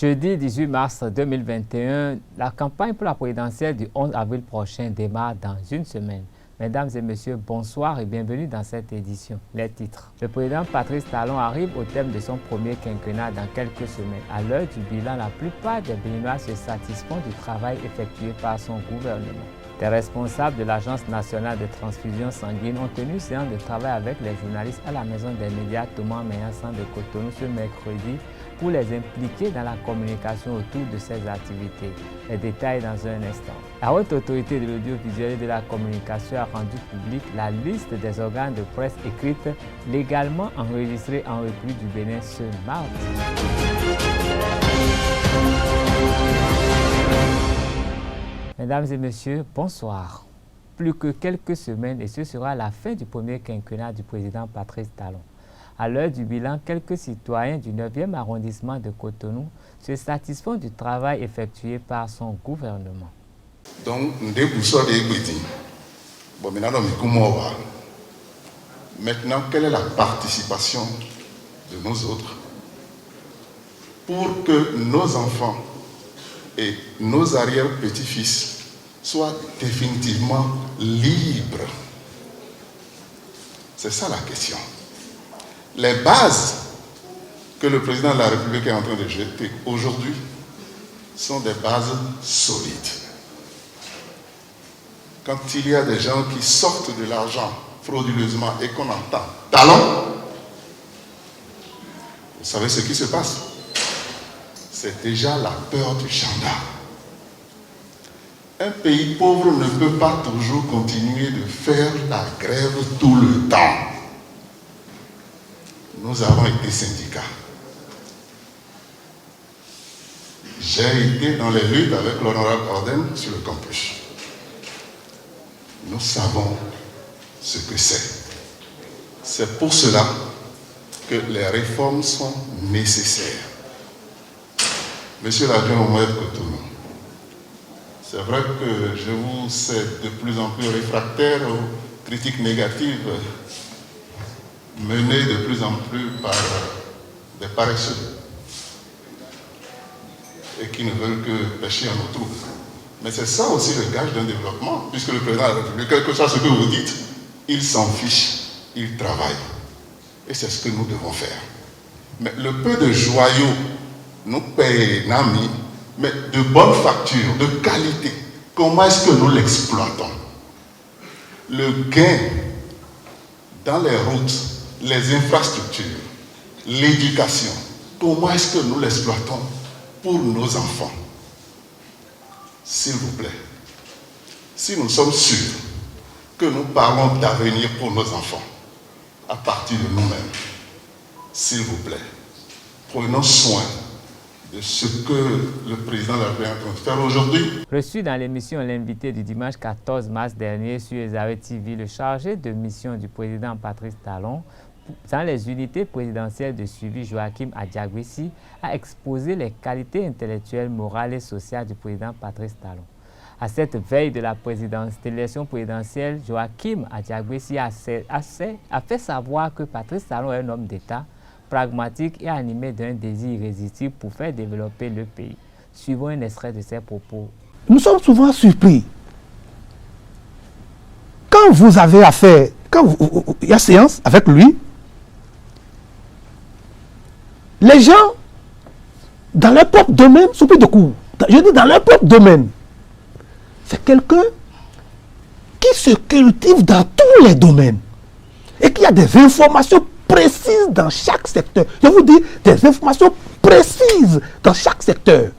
Jeudi 18 mars 2021, la campagne pour la présidentielle du 11 avril prochain démarre dans une semaine. Mesdames et messieurs, bonsoir et bienvenue dans cette édition. Les titres. Le président Patrice Talon arrive au terme de son premier quinquennat dans quelques semaines. À l'heure du bilan, la plupart des Béninois se satisfont du travail effectué par son gouvernement. Les responsables de l'Agence nationale de transfusion sanguine ont tenu séance de travail avec les journalistes à la Maison des médias Thomas Meillassan de Cotonou ce mercredi pour les impliquer dans la communication autour de ces activités. Les détails dans un instant. La Haute Autorité de l'audiovisuel et de la communication a rendu publique la liste des organes de presse écrite légalement enregistrés en République du Bénin ce mardi. Mesdames et messieurs, bonsoir. Plus que quelques semaines et ce sera la fin du premier quinquennat du président Patrice Talon. À l'heure du bilan, quelques citoyens du 9e arrondissement de Cotonou se satisfont du travail effectué par son gouvernement. Donc, maintenant, quelle est la participation de nous autres pour que nos enfants et nos arrière-petits-fils soient définitivement libres? C'est ça la question. Les bases que le président de la République est en train de jeter aujourd'hui sont des bases solides. Quand il y a des gens qui sortent de l'argent frauduleusement et qu'on entend « Talon », vous savez ce qui se passe? C'est déjà la peur du gendarme. Un pays pauvre ne peut pas toujours continuer de faire la grève tout le temps. Nous avons été syndicats. J'ai été dans les luttes avec l'honorable Orden sur le campus. Nous savons ce que c'est. C'est pour cela que les réformes sont nécessaires. Monsieur l'adjoint Mohamed Cotonou, c'est vrai que je vous sais de plus en plus réfractaire aux critiques négatives menées de plus en plus par des paresseux et qui ne veulent que pêcher en eau trouble. Mais c'est ça aussi le gage d'un développement, puisque le président de la République, quel que soit ce que vous dites, il s'en fiche, il travaille. Et c'est ce que nous devons faire. Mais le peu de joyaux nous paye Nami, mais de bonne facture, de qualité. Comment est-ce que nous l'exploitons? Le gain dans les routes, les infrastructures, l'éducation, comment est-ce que nous l'exploitons pour nos enfants? S'il vous plaît, si nous sommes sûrs que nous parlons d'avenir pour nos enfants, à partir de nous-mêmes, s'il vous plaît, prenons soin de ce que le président de la République est en train de faire aujourd'hui. Reçu dans l'émission L'invité du dimanche 14 mars dernier sur Ezaré TV, le chargé de mission du président Patrice Talon dans les unités présidentielles de suivi Joachim Adjagwesi a exposé les qualités intellectuelles, morales et sociales du président Patrice Talon. À cette veille de l'élection présidentielle, Joachim Adjagwesi a fait savoir que Patrice Talon est un homme d'État pragmatique et animé d'un désir irrésistible pour faire développer le pays. Suivons un extrait de ses propos. Nous sommes souvent surpris. Quand vous avez affaire, quand il y a séance avec lui, les gens, dans leur propre domaine, sont pris de court. Je dis dans leur propre domaine. C'est quelqu'un qui se cultive dans tous les domaines et qui a des informations précises dans chaque secteur. Je vous dis, des informations précises dans chaque secteur.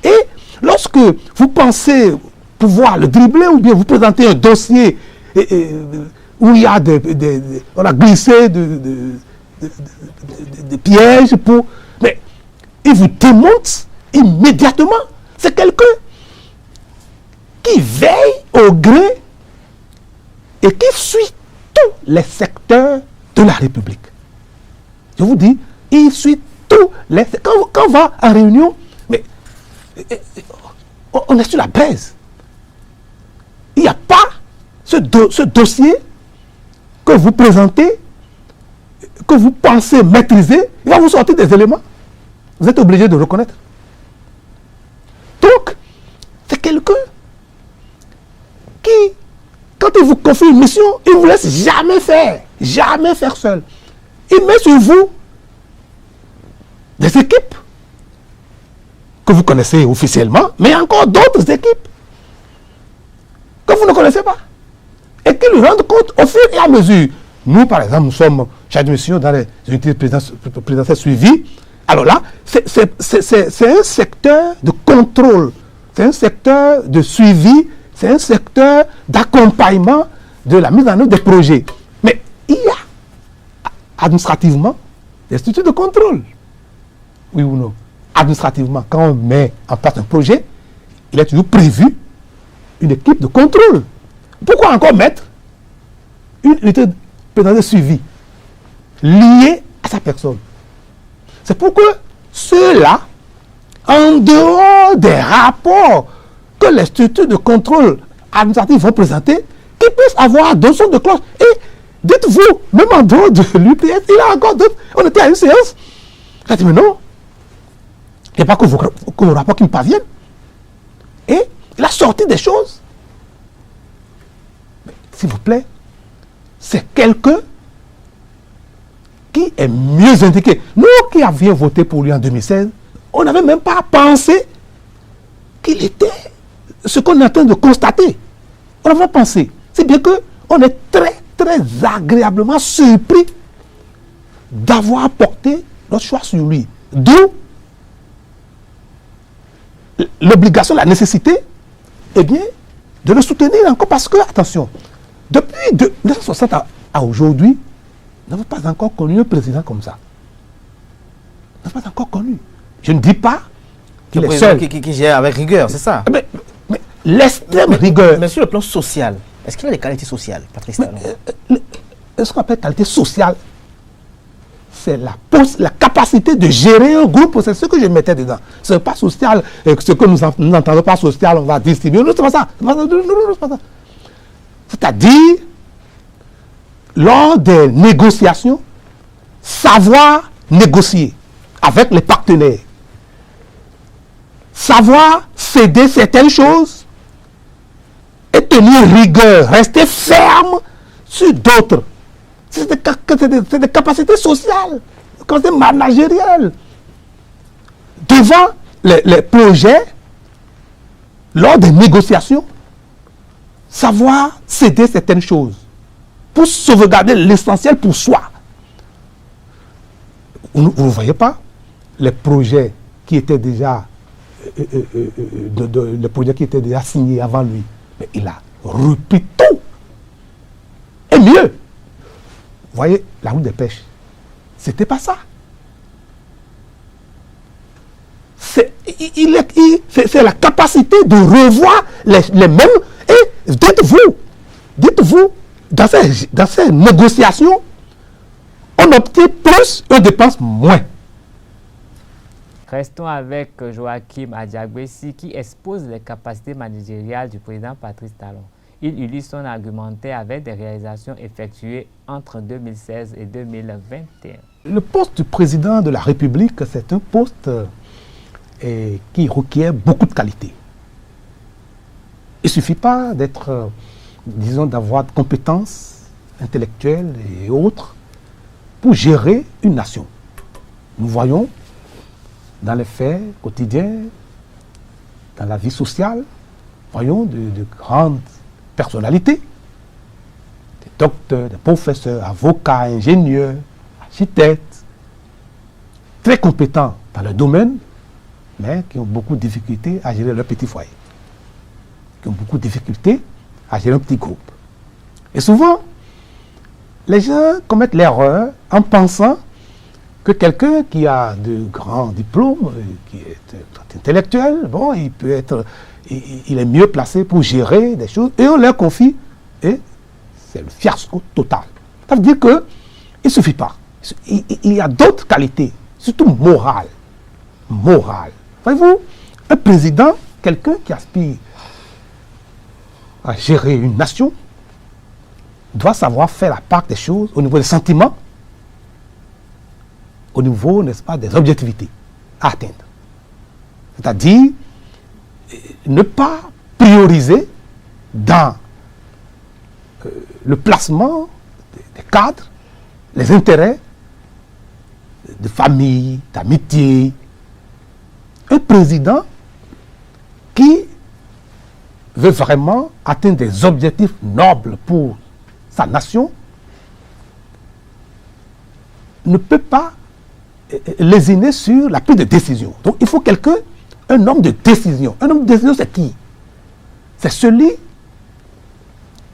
Et lorsque vous pensez pouvoir le dribbler ou bien vous présenter un dossier où il y a on a glissé des pièges pour... Mais il vous démonte immédiatement. C'est quelqu'un qui veille au gré et qui suit tous les secteurs de la République. Je vous dis, il suit tous les... Quand on va en réunion, mais on est sur la base. Il n'y a pas ce dossier que vous présentez, que vous pensez maîtriser, il va vous sortir des éléments. Vous êtes obligé de reconnaître. Donc, c'est quelqu'un qui, quand il vous confie une mission, il ne vous laisse jamais faire seul. Il met sur vous des équipes que vous connaissez officiellement, mais encore d'autres équipes que vous ne connaissez pas et qui lui rendent compte au fur et à mesure. Nous, par exemple, nous sommes chargés de mission dans les unités présidentielles suivies. Alors là, c'est un secteur de contrôle, c'est un secteur de suivi, c'est un secteur d'accompagnement de la mise en œuvre des projets. Mais il y a administrativement des structures de contrôle. Oui ou non? Administrativement, quand on met en place un projet, il est toujours prévu une équipe de contrôle. Pourquoi encore mettre une unité de suivi liée à sa personne? C'est pour que ceux-là, en dehors des rapports que les structures de contrôle administratif vont présenter, qu'ils puissent avoir deux sons de cloche. Et dites-vous, même en dehors de l'UPS, il y a encore d'autres. On était à une séance. J'ai dit, mais non, il n'y a pas que vos rapports qui me parviennent. Et il a sorti des choses. S'il vous plaît, c'est quelqu'un qui est mieux indiqué. Nous qui avions voté pour lui en 2016, on n'avait même pas pensé qu'il était ce qu'on est en train de constater. On n'avait pas pensé. C'est bien qu'on est très, très agréablement surpris d'avoir porté notre choix sur lui. D'où l'obligation, la nécessité, eh bien, de le soutenir encore parce que, attention, depuis 1960 à aujourd'hui, nous n'avons pas encore connu un président comme ça. Nous n'avons pas encore connu. Je ne dis pas qu'il est seul. Qui gère avec rigueur, c'est ça. Mais l'extrême rigueur. Mais sur le plan social, est-ce qu'il a des qualités sociales, Patrice Talon? Ce qu'on appelle qualité sociale, c'est la capacité de gérer un groupe, c'est ce que je mettais dedans. Ce n'est pas social, ce que nous n'entendons pas social, on va distribuer. Non, c'est pas ça. Non, c'est pas ça. C'est-à-dire, lors des négociations, savoir négocier avec les partenaires, savoir céder certaines choses et tenir rigueur, rester ferme sur d'autres. C'est des capacités sociales, des capacités managériales. Devant les projets, lors des négociations, savoir céder certaines choses pour sauvegarder l'essentiel pour soi. Vous ne voyez pas les projets qui étaient déjà signés avant lui. Mais il a repris tout. Et mieux, vous voyez, la route des pêches, c'était pas ça. C'est la capacité de revoir les mêmes. Et dites-vous, dans ces négociations, on obtient plus, on dépense moins. Restons avec Joachim Adjagbessi qui expose les capacités managériales du président Patrice Talon. Il illustre son argumentaire avec des réalisations effectuées entre 2016 et 2021. Le poste du président de la République, c'est un poste qui requiert beaucoup de qualités. Il ne suffit pas d'être, disons, d'avoir de compétences intellectuelles et autres pour gérer une nation. Nous voyons dans les faits quotidiens, dans la vie sociale, voyons de grandes personnalités, des docteurs, des professeurs, avocats, ingénieurs, architectes, très compétents dans leur domaine, mais qui ont beaucoup de difficultés à gérer leur petit foyer, qui ont beaucoup de difficultés à gérer un petit groupe. Et souvent, les gens commettent l'erreur en pensant que quelqu'un qui a de grands diplômes, qui est intellectuel, bon, il est mieux placé pour gérer des choses, et on leur confie, et c'est le fiasco total. Ça veut dire qu'il ne suffit pas. Il y a d'autres qualités, surtout morales. Voyez-vous, un président, quelqu'un qui aspire à gérer une nation, doit savoir faire la part des choses au niveau des sentiments, au niveau, n'est-ce pas, des objectivités à atteindre. C'est-à-dire ne pas prioriser dans le placement des cadres les intérêts de famille, d'amitié. Un président qui veut vraiment atteindre des objectifs nobles pour sa nation ne peut pas lésiner sur la prise de décision. Donc il faut quelqu'un, un homme de décision. Un homme de décision, c'est qui? C'est celui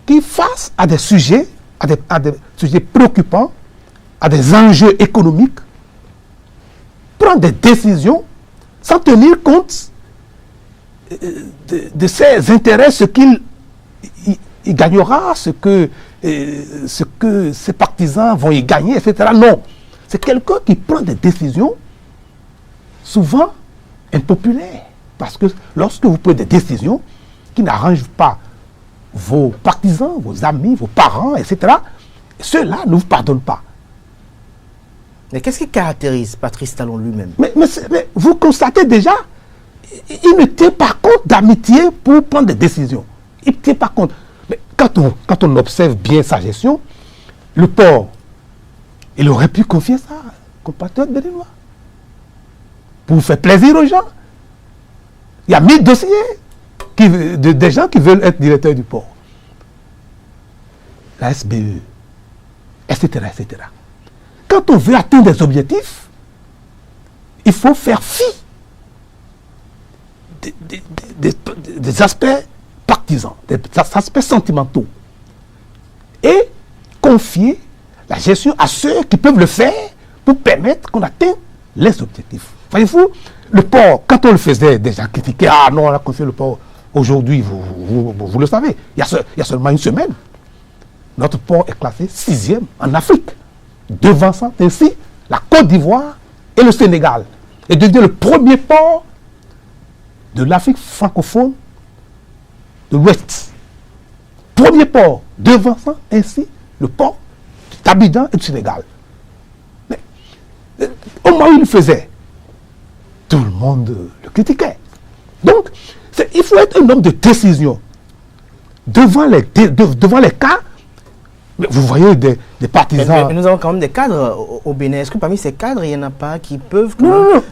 qui, face à des sujets, à des sujets préoccupants, à des enjeux économiques, prend des décisions sans tenir compte de ses intérêts, ce qu'il gagnera, ce que ses partisans vont y gagner, etc. Non. C'est quelqu'un qui prend des décisions souvent impopulaires. Parce que lorsque vous prenez des décisions qui n'arrangent pas vos partisans, vos amis, vos parents, etc., ceux-là ne vous pardonnent pas. Mais qu'est-ce qui caractérise Patrice Talon lui-même? Mais vous constatez déjà, il ne tient pas compte d'amitié pour prendre des décisions. Il ne tient pas compte. Mais quand on observe bien sa gestion, le port, il aurait pu confier ça à un compatriote béninois. Pour faire plaisir aux gens. Il y a 1000 dossiers des gens qui veulent être directeurs du port. La SBE, etc., etc. Quand on veut atteindre des objectifs, il faut faire fi des aspects partisans, des aspects sentimentaux. Et confier la gestion à ceux qui peuvent le faire pour permettre qu'on atteigne les objectifs. Voyez-vous, le port, quand on le faisait, déjà critiqué, ah non, on a confié le port. Aujourd'hui, vous le savez, il y a seulement une semaine, notre port est classé 6e en Afrique, devançant ainsi la Côte d'Ivoire et le Sénégal, et devient le premier port de l'Afrique francophone de l'Ouest. Premier port, devançant ainsi le port d'Abidjan et du Sénégal. Mais au moment où il le faisait, tout le monde le critiquait. Donc, il faut être un homme de décision. Devant les cas, vous voyez des partisans... Mais nous avons quand même des cadres au Bénin. Est-ce que parmi ces cadres, il n'y en a pas qui peuvent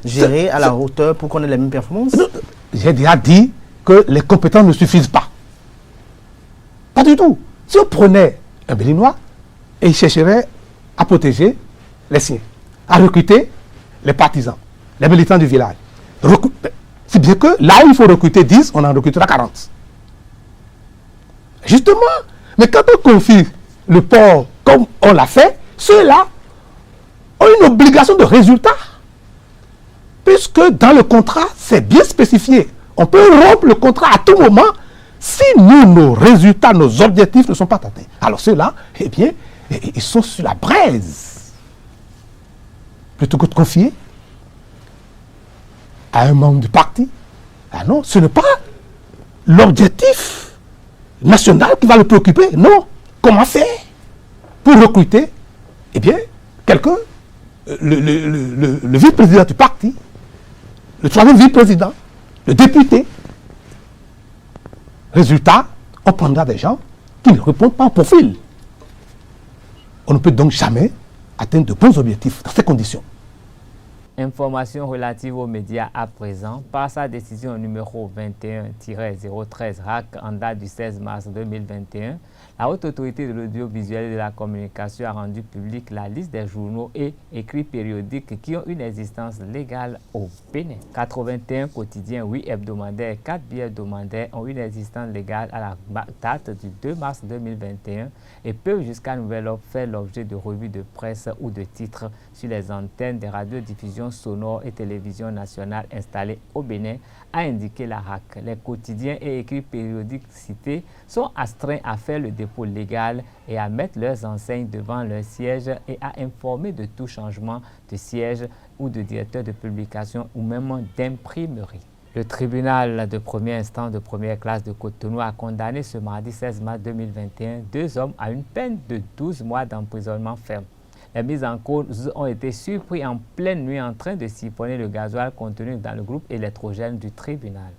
gérer à la hauteur pour qu'on ait les mêmes performances? J'ai déjà dit que les compétences ne suffisent pas. Pas du tout. Si on prenait un Béninois, et il chercherait à protéger les siens, à recruter les partisans, les militants du village. C'est bien que là où il faut recruter 10, on en recrutera 40. Justement, mais quand on confie le port comme on l'a fait, ceux-là ont une obligation de résultat. Puisque dans le contrat, c'est bien spécifié. On peut rompre le contrat à tout moment si nos résultats, nos objectifs ne sont pas atteints. Alors ceux-là, eh bien, ils sont sur la braise. Plutôt que de confier à un membre du parti. Ah non, ce n'est pas l'objectif national qui va le préoccuper. Non. Comment faire pour recruter, eh bien, quelqu'un, le vice-président du parti, le troisième vice-président, le député. Résultat, on prendra des gens qui ne répondent pas au profil. On ne peut donc jamais atteindre de bons objectifs dans ces conditions. Information relative aux médias à présent. Par sa décision numéro 21-013 RAC en date du 16 mars 2021, la Haute Autorité de l'Audiovisuel et de la Communication a rendu publique la liste des journaux et écrits périodiques qui ont une existence légale au Bénin. 81 quotidiens, 8 hebdomadaires et 4 bi-hebdomadaires ont une existence légale à la date du 2 mars 2021 et peuvent jusqu'à nouvel ordre faire l'objet de revues de presse ou de titres sur les antennes des radiodiffusions sonores et télévisions nationales installées au Bénin, a indiqué la RAC. Les quotidiens et écrits périodiques cités sont astreints à faire le dépôt légal et à mettre leurs enseignes devant leur siège et à informer de tout changement de siège ou de directeur de publication ou même d'imprimerie. Le tribunal de première instance de première classe de Cotonou a condamné ce mardi 16 mars 2021 2 hommes à une peine de 12 mois d'emprisonnement ferme. Les mises en cause ont été surpris en pleine nuit en train de siphonner le gasoil contenu dans le groupe électrogène du tribunal.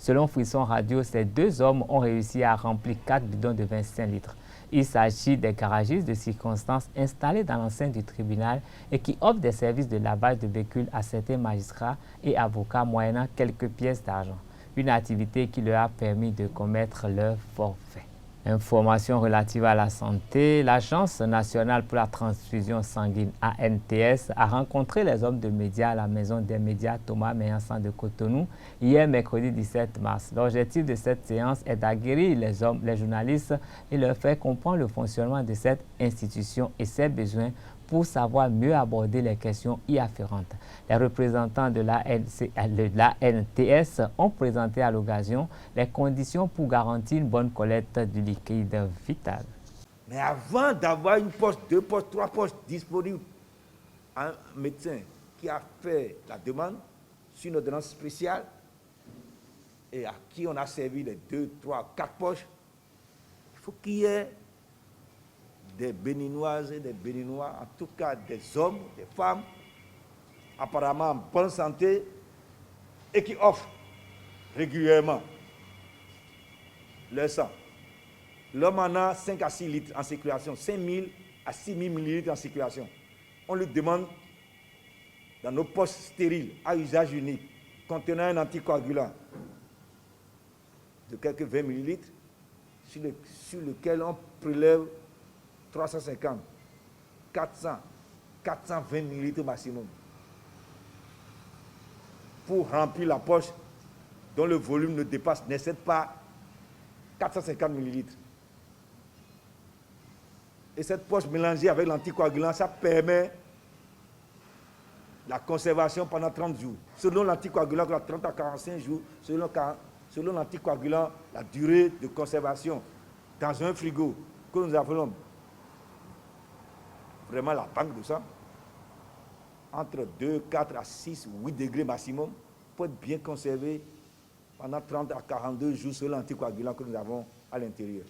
Selon Frisson Radio, ces 2 hommes ont réussi à remplir 4 bidons de 25 litres. Il s'agit des garagistes de circonstance installés dans l'enceinte du tribunal et qui offrent des services de lavage de véhicules à certains magistrats et avocats moyennant quelques pièces d'argent. Une activité qui leur a permis de commettre leur forfait. Information relative à la santé, l'Agence nationale pour la transfusion sanguine ANTS a rencontré les hommes de médias à la Maison des médias Thomas Meillansan de Cotonou hier mercredi 17 mars. L'objectif de cette séance est d'aguerrir les journalistes et leur faire comprendre le fonctionnement de cette institution et ses besoins pour savoir mieux aborder les questions y afférentes. Les représentants de l'ANTS ont présenté à l'occasion les conditions pour garantir une bonne collecte du liquide vital. Mais avant d'avoir une poste, 2 postes, 3 postes disponibles, un médecin qui a fait la demande sur une ordonnance spéciale et à qui on a servi les 2, 3, 4 poches, il faut qu'il y ait des Béninoises et des Béninois, en tout cas des hommes, des femmes, apparemment en bonne santé et qui offrent régulièrement leur sang. L'homme en a 5 à 6 litres en circulation, 5 000 à 6 000 millilitres en circulation. On lui demande, dans nos postes stériles, à usage unique, contenant un anticoagulant de quelques 20 millilitres, sur lequel on prélève 350, 400, 420 millilitres maximum pour remplir la poche dont le volume n'excède pas 450 millilitres. Et cette poche mélangée avec l'anticoagulant, ça permet la conservation pendant 30 jours. Selon l'anticoagulant, 30 à 45 jours, selon l'anticoagulant, la durée de conservation dans un frigo que nous appelons vraiment la banque de sang, entre 2, 4 à 6, 8 degrés maximum, pour être bien conservé pendant 30 à 42 jours sur l'anticoagulant que nous avons à l'intérieur.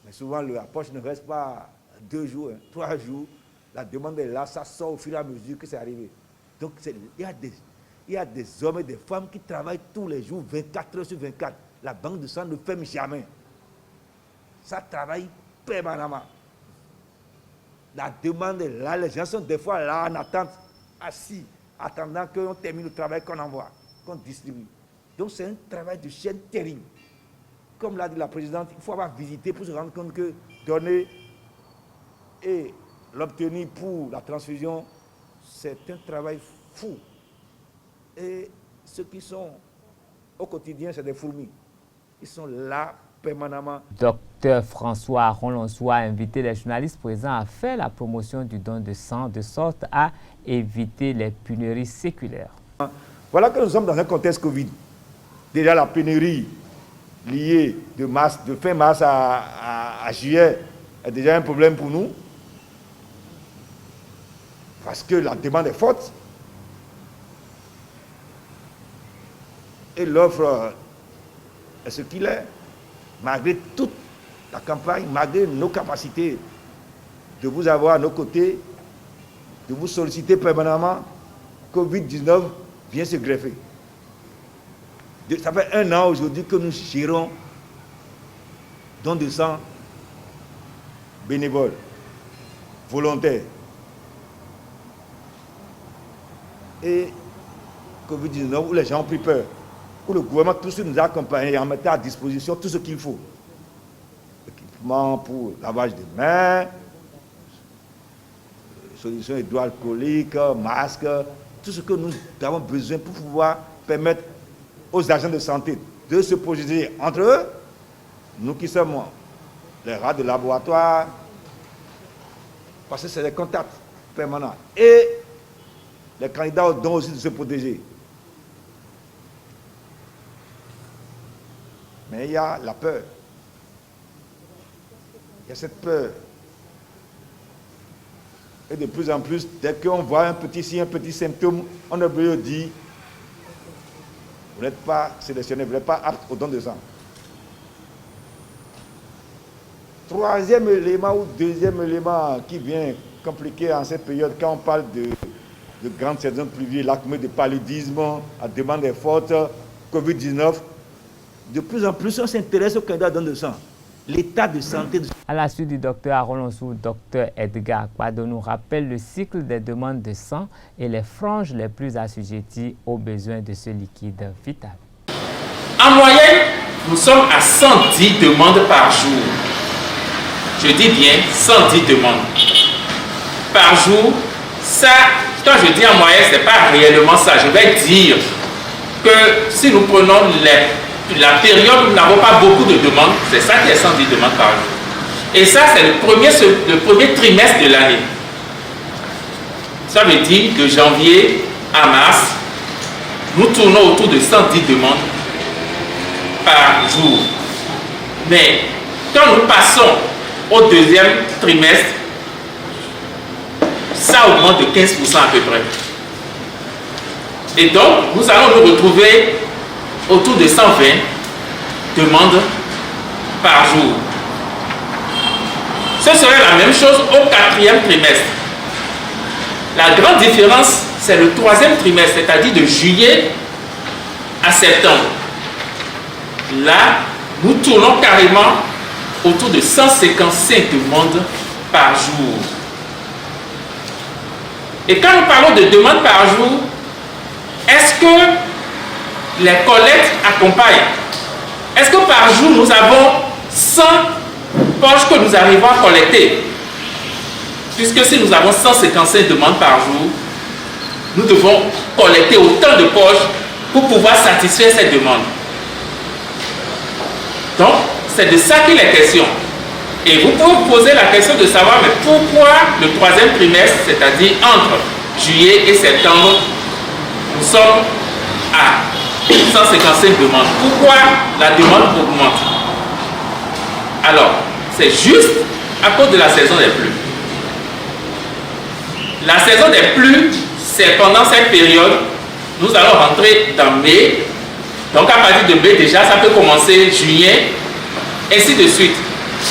Mais souvent, la poche ne reste pas 2 jours, 3 jours. La demande est là, ça sort au fur et à mesure que c'est arrivé. Donc, il y a des hommes et des femmes qui travaillent tous les jours, 24 heures sur 24. La banque de sang ne ferme jamais. Ça travaille permanemment. La demande est là, les gens sont des fois là en attente, assis, attendant qu'on termine le travail qu'on envoie, qu'on distribue. Donc c'est un travail de chaîne terrible. Comme l'a dit la présidente, il faut avoir visité pour se rendre compte que donner et l'obtenir pour la transfusion, c'est un travail fou. Et ceux qui sont au quotidien, c'est des fourmis. Ils sont là permanemment. Docteur François Rolonsois a invité les journalistes présents à faire la promotion du don de sang de sorte à éviter les pénuries séculaires. Voilà que nous sommes dans un contexte Covid. Déjà la pénurie liée de fin mars à juillet est déjà un problème pour nous. Parce que la demande est forte. Et l'offre est ce qu'il est. Malgré toute la campagne, malgré nos capacités de vous avoir à nos côtés, de vous solliciter permanemment, Covid-19 vient se greffer. Ça fait 1 an aujourd'hui que nous gérons don de sang bénévole, volontaire. Et Covid-19, où les gens ont pris peur, où le gouvernement tout ce nous a accompagnés en mettant à disposition tout ce qu'il faut. Équipement pour lavage des mains, solutions hydroalcooliques, masques, tout ce que nous avons besoin pour pouvoir permettre aux agents de santé de se protéger entre eux, nous qui sommes les rats de laboratoire, parce que c'est des contacts permanents. Et les candidats au don aussi de se protéger. Mais il y a la peur. Il y a cette peur. Et de plus en plus, dès qu'on voit un petit signe, un petit symptôme, on est obligé de dire vous n'êtes pas sélectionné, vous n'êtes pas apte au don de sang. Troisième élément ou deuxième élément qui vient compliquer en cette période, quand on parle de grandes saisons pluvieuses, l'acmé de paludisme, la demande est forte, Covid-19, de plus en plus, on s'intéresse au candidat don de sang. L'état de santé de... À la suite du docteur Aaron Onsou, docteur Edgar Kwado nous rappelle le cycle des demandes de sang et les franges les plus assujetties aux besoins de ce liquide vital. En moyenne, nous sommes à 110 demandes par jour. Je dis bien 110 demandes par jour. Ça, quand je dis en moyenne, ce n'est pas réellement ça. Je vais dire que si nous prenons la période où nous n'avons pas beaucoup de demandes, c'est ça qui est 110 demandes par jour. Et ça, c'est le premier trimestre de l'année. Ça veut dire de janvier à mars, nous tournons autour de 110 demandes par jour. Mais quand nous passons au deuxième trimestre, ça augmente de 15% à peu près. Et donc, nous allons nous retrouver autour de 120 demandes par jour. Ce serait la même chose au quatrième trimestre. La grande différence, c'est le troisième trimestre, c'est-à-dire de juillet à septembre. Là, nous tournons carrément autour de 155 demandes par jour. Et quand nous parlons de demandes par jour, est-ce que les collectes accompagnent? Est-ce que par jour, nous avons 100 poches que nous arrivons à collecter? Puisque si nous avons 155 demandes par jour, nous devons collecter autant de poches pour pouvoir satisfaire ces demandes. Donc, c'est de ça qu'il est question. Et vous pouvez vous poser la question de savoir, mais pourquoi le troisième trimestre, c'est-à-dire entre juillet et septembre, nous sommes à 155 demandes. Pourquoi la demande augmente? Alors, c'est juste à cause de la saison des pluies. La saison des pluies, c'est pendant cette période, nous allons rentrer dans mai. Donc à partir de mai déjà, ça peut commencer juillet, ainsi de suite.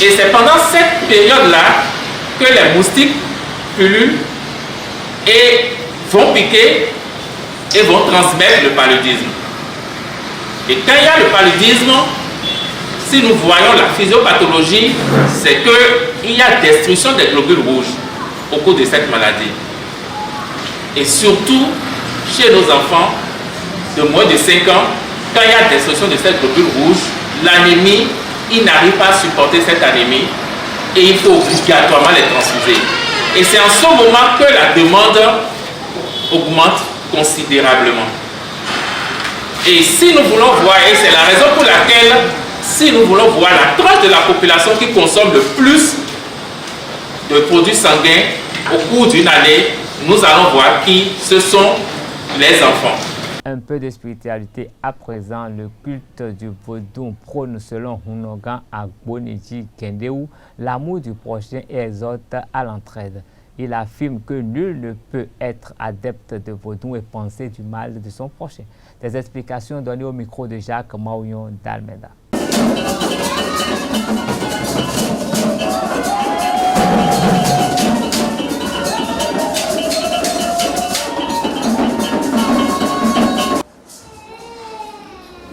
Et c'est pendant cette période-là que les moustiques pullulent et vont piquer et vont transmettre le paludisme. Et quand il y a le paludisme, si nous voyons la physiopathologie, c'est qu'il y a destruction des globules rouges au cours de cette maladie. Et surtout, chez nos enfants de moins de 5 ans, quand il y a destruction de ces globules rouges, l'anémie, ils n'arrivent pas à supporter cette anémie et il faut obligatoirement les transfuser. Et c'est en ce moment que la demande augmente considérablement. Et si nous voulons voir, et c'est la raison pour laquelle, si nous voulons voir la tranche de la population qui consomme le plus de produits sanguins au cours d'une année, nous allons voir qui ce sont les enfants. Un peu de spiritualité à présent, le culte du vaudou prône selon Hunogan Agboneji Kendeu l'amour du prochain et exhorte à l'entraide. Il affirme que nul ne peut être adepte de vaudou et penser du mal de son prochain. Des explications données au micro de Jacques Maouillon d'Almeida.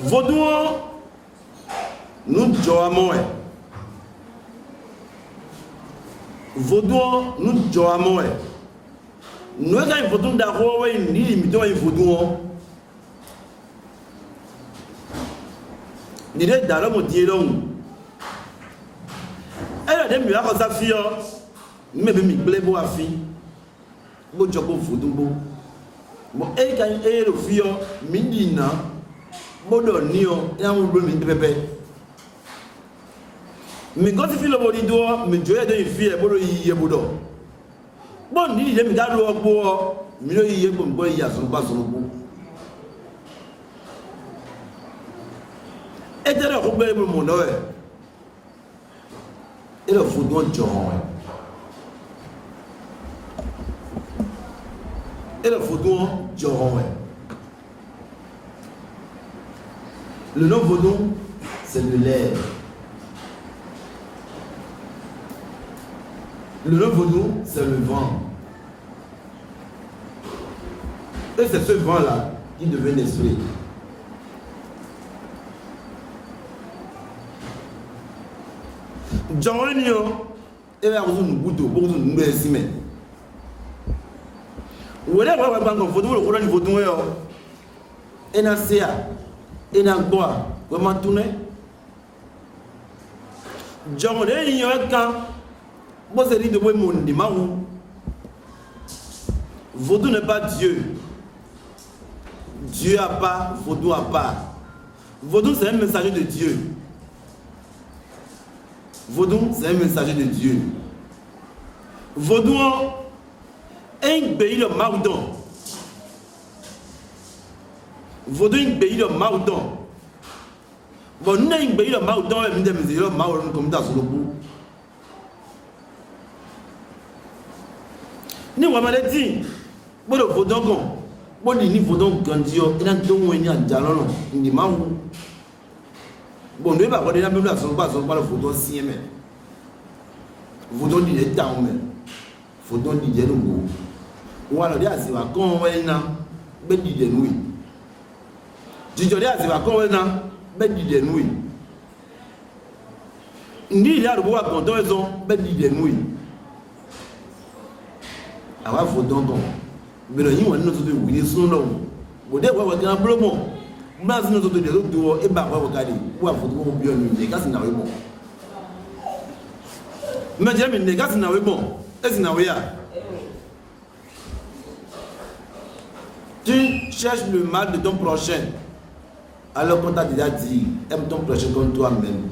Vaudou, nous jouons. Vaudou, nous jouons. Nous avons vaudou d'arroi, nous limitons vaudou. Nous sommes dans le monde. Elle a des miroirs à sa fille, mais mi blé à fille. Bon job vaudou. Bon, et quand elle est le fille, midina. Bodo nio ya mu mi pepe mi go ti fi lo bodi do mi joye de fi e bodo yiye bodo bon ni je mi ga lo gbo mi lo yiye gbo gbo ya so ba so gbo e tere ko gbe mo no e lo fu do jo e lo fu do jo Le nom vaudou, c'est de l'air. Le nom vaudou, c'est le vent. Et c'est ce vent-là qui devient l'esprit. Jean-Renio, et là, vous avez un bouton, vous avez un bouton. Vous avez un bouton, vous avez un bouton. Et na CA, et na Boa, comment tourner? Jean-Renio, quand vous avez dit de moi, mon dimanche, Vaudou n'est pas Dieu. Dieu a pas, Vaudou a pas. Vaudou, c'est un messager de Dieu. Vaudou, c'est un messager de Dieu. Vaudou, un pays de Maudon. Vaudou, un pays de Maudon. Bon, nous avons un pays de Maudon, et nous avons un Maudon comme ça sur le bout. Nous avons dit, bon, le Vaudon, bon, il y a un Vaudon grandiose, il y a un Vaudon qui est jalon, il y a un bon, nous ne pouvons pas dire que nous avons le Vaudon si, mais Vaudon dit les temps, mais Vaudon dit les nouveaux. Ou alors, il y a des gens qui ont dit les nouilles. Il y a des gens qui ont dit les nouilles. Il y a des gens qui ont dit les nouilles. Awa Vaudon donc mais nous on nous de oui son non bo de wa kan blomo ma nous de do e ba wa kali wa Vaudon bi on ni ka sina we bon mais je me ne ka sina we bon e sina we ya tu cherches le mal de ton prochain alors qu'on t'a déjà dit aime ton prochain comme toi-même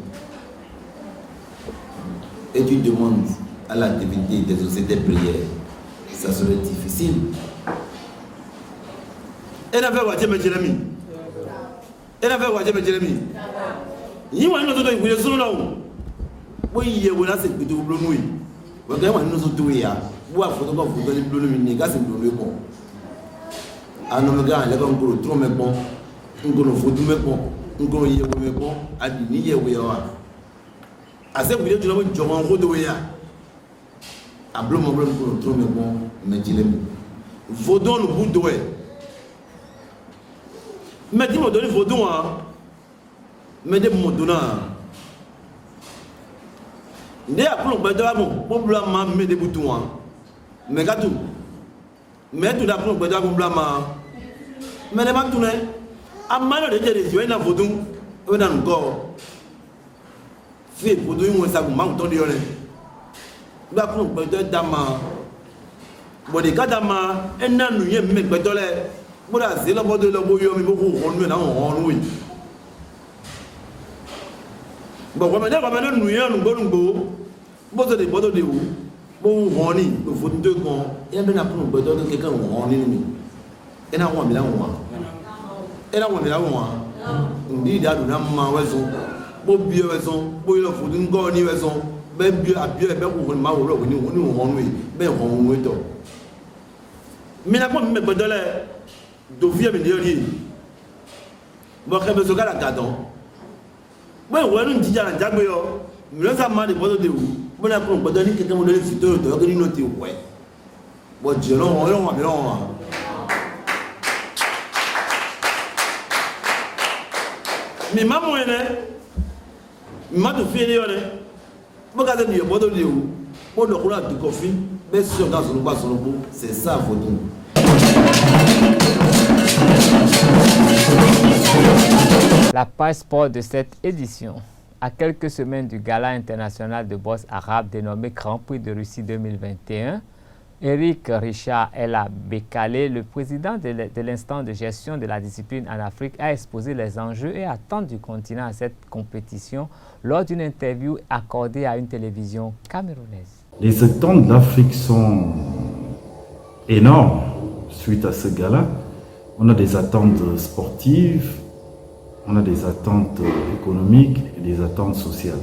et tu demandes à la divinité d'exaucer tes prières. Ça serait difficile. Et la fait Wadje Jérémie. Et la fait Wadje Jérémie. Il y a un autre qui est sur l'eau. Oui, il y a un autre qui est sur l'eau. Oui, il y a un autre qui est sur l'eau. Il y a un autre qui est sur l'eau. Il y a un autre qui est sur l'eau. Ah non, mais gars, il y a un autre qui est sur l'eau. Il y a un autre qui est sur l'eau. Il y a un autre qui est sur l'eau. Il y a un autre qui est sur l'eau. Ah, c'est pour dire que tu as un autre qui est sur l'eau. A blum pour le trou mais bon mais dis-le Vaudon le bout d'oué mais dis-moi donner Vaudon hein mais des mots donnant des après on peut dire bon pour blâmer mais des boutons hein mais gâteau mais tout d'après on peut dire pour blâmer mais les boutons à mal de dire les yeux na Vaudon on a encore fait Vaudon on ça vous manque ton dieu ba ko gbedo dama bo de kadama ena nu ye me gbedo le bo da ze lo bodo lo bo yo mi bo ko honu na honu wi bo ko me de ko me nu ye nu bo bo so de bodo de wo bo honi bo fo de kon e be na ko gbedo de ke kan honi ni ena won mi la won ena won mi la won ndi da du na ma wezo bo bi wezo bo yo fo dun go ni wezo be bi abi be ko ma wo ro ni won we be won we to mi na ko me gbodole do vie mi ni ri mo ke be so kala gadon we wo nu jija na jagbe yo mi lo sa ma de bodo de wu mo na ko gbodo ni keke mo le fi to to ni no ti we bo je lo won mi lo won mi ma mo ene mi ma to fi ni yo ne c'est ça Vaudou. La page sport de cette édition. À quelques semaines du Gala international de boxe arabe dénommé Grand Prix de Russie 2021, Eric Richard Ella Bekale, le président de l'instance de gestion de la discipline en Afrique, a exposé les enjeux et attentes du continent à cette compétition lors d'une interview accordée à une télévision camerounaise. Les attentes de l'Afrique sont énormes suite à ce gala. On a des attentes sportives, on a des attentes économiques et des attentes sociales.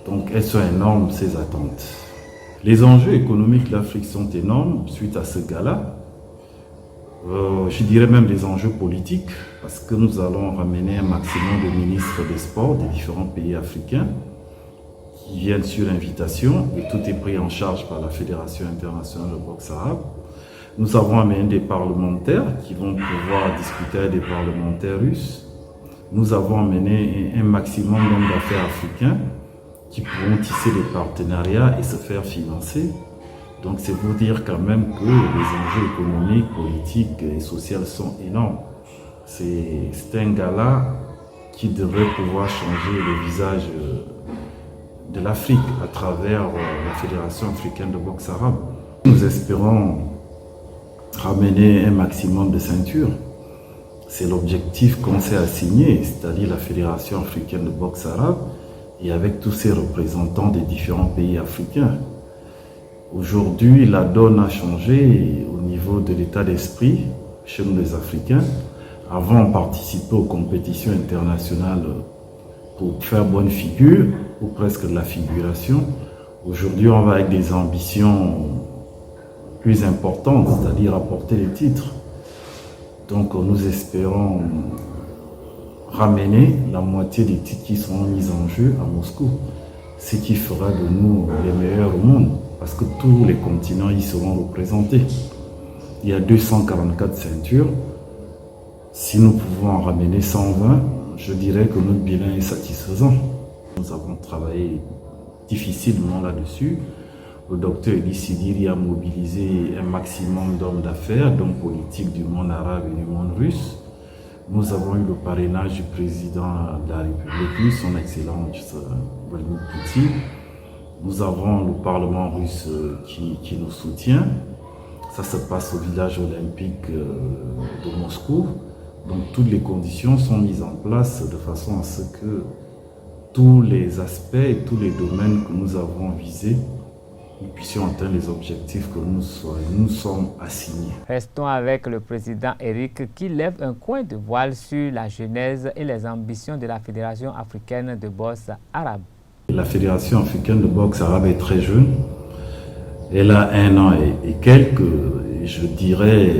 Donc elles sont énormes, ces attentes. Les enjeux économiques de l'Afrique sont énormes suite à ce gala. Je dirais même les enjeux politiques, parce que nous allons ramener un maximum de ministres des sports des différents pays africains qui viennent sur invitation, et tout est pris en charge par la Fédération internationale de boxe arabe. Nous avons amené des parlementaires qui vont pouvoir discuter avec des parlementaires russes. Nous avons amené un maximum d'hommes d'affaires africains qui pourront tisser des partenariats et se faire financer. Donc c'est pour dire quand même que les enjeux économiques, politiques et sociaux sont énormes. C'est un gala qui devrait pouvoir changer le visage de l'Afrique à travers la Fédération africaine de boxe arabe. Nous espérons ramener un maximum de ceintures. C'est l'objectif qu'on s'est assigné, c'est-à-dire la Fédération africaine de boxe arabe et avec tous ses représentants des différents pays africains. Aujourd'hui, la donne a changé au niveau de l'état d'esprit chez nous les Africains. Avant, on participait aux compétitions internationales pour faire bonne figure, ou presque de la figuration. Aujourd'hui, on va avec des ambitions plus importantes, c'est-à-dire apporter les titres. Donc, nous espérons ramener la moitié des titres qui seront mis en jeu à Moscou, ce qui fera de nous les meilleurs au monde, parce que tous les continents y seront représentés. Il y a 244 ceintures. Si nous pouvons en ramener 120, je dirais que notre bilan est satisfaisant. Nous avons travaillé difficilement là-dessus. Le docteur Elie Sidiri a mobilisé un maximum d'hommes d'affaires, d'hommes politiques du monde arabe et du monde russe. Nous avons eu le parrainage du président de la République, son Excellence Vladimir Poutine. Nous avons le Parlement russe qui nous soutient. Ça se passe au village olympique de Moscou. Donc toutes les conditions sont mises en place de façon à ce que tous les aspects et tous les domaines que nous avons visés, nous puissions atteindre les objectifs que nous sommes assignés. Restons avec le président Eric qui lève un coin de voile sur la genèse et les ambitions de la Fédération africaine de boxe arabe. La Fédération africaine de boxe arabe est très jeune. Elle a 1 an et quelques. Et je dirais,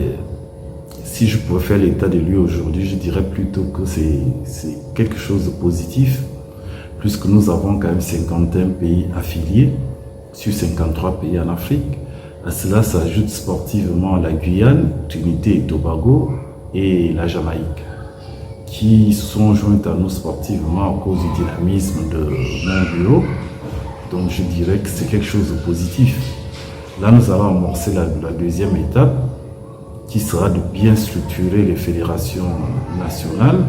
si je pouvais faire l'état de lui aujourd'hui, je dirais plutôt que c'est quelque chose de positif, puisque nous avons quand même 51 pays affiliés sur 53 pays en Afrique. À cela s'ajoute sportivement la Guyane, Trinité et Tobago et la Jamaïque, qui sont jointes à nous sportivement à cause du dynamisme de mon bureau. Donc je dirais que c'est quelque chose de positif. Là, nous allons amorcer la deuxième étape, qui sera de bien structurer les fédérations nationales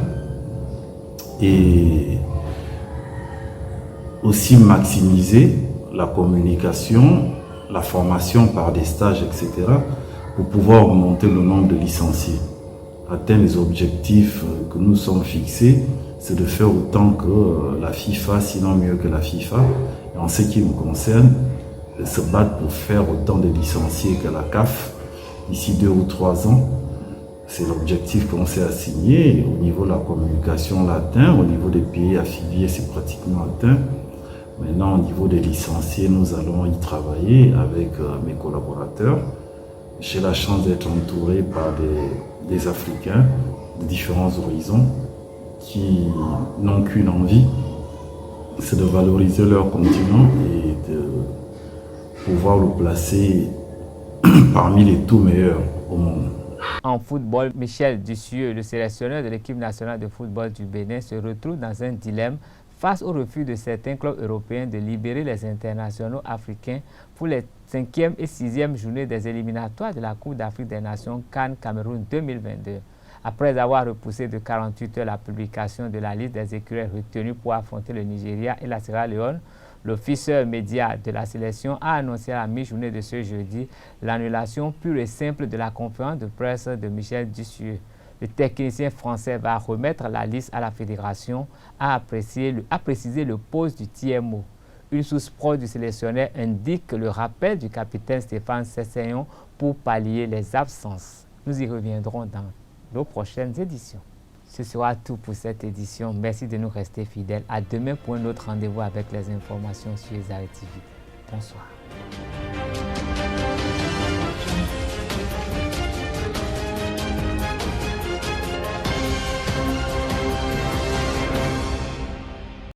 et aussi maximiser la communication, la formation par des stages, etc., pour pouvoir augmenter le nombre de licenciés. Atteindre les objectifs que nous sommes fixés, c'est de faire autant que la FIFA, sinon mieux que la FIFA. Et en ce qui nous concerne, se battre pour faire autant de licenciés que la CAF d'ici 2 ou 3 ans. C'est l'objectif qu'on s'est assigné. Au niveau de la communication, on l'a atteint. Au niveau des pays affiliés, c'est pratiquement atteint. Maintenant, au niveau des licenciés, nous allons y travailler avec mes collaborateurs. J'ai la chance d'être entouré par des Africains de différents horizons qui n'ont qu'une envie, c'est de valoriser leur continent et de pouvoir le placer parmi les tout meilleurs au monde. En football, Michel Dussieux, le sélectionneur de l'équipe nationale de football du Bénin, se retrouve dans un dilemme face au refus de certains clubs européens de libérer les internationaux africains pour les 5e et 6e journées des éliminatoires de la Coupe d'Afrique des Nations CAN Cameroun 2022. Après avoir repoussé de 48 heures la publication de la liste des écureuils retenus pour affronter le Nigeria et la Sierra Leone, l'office média de la sélection a annoncé à la mi-journée de ce jeudi l'annulation pure et simple de la conférence de presse de Michel Dussieux. Le technicien français va remettre la liste à la fédération, a précisé le poste du TMO. Une source proche du sélectionneur indique le rappel du capitaine Stéphane Sesseyon pour pallier les absences. Nous y reviendrons dans nos prochaines éditions. Ce sera tout pour cette édition. Merci de nous rester fidèles. À demain pour un autre rendez-vous avec les informations sur les TV. Bonsoir.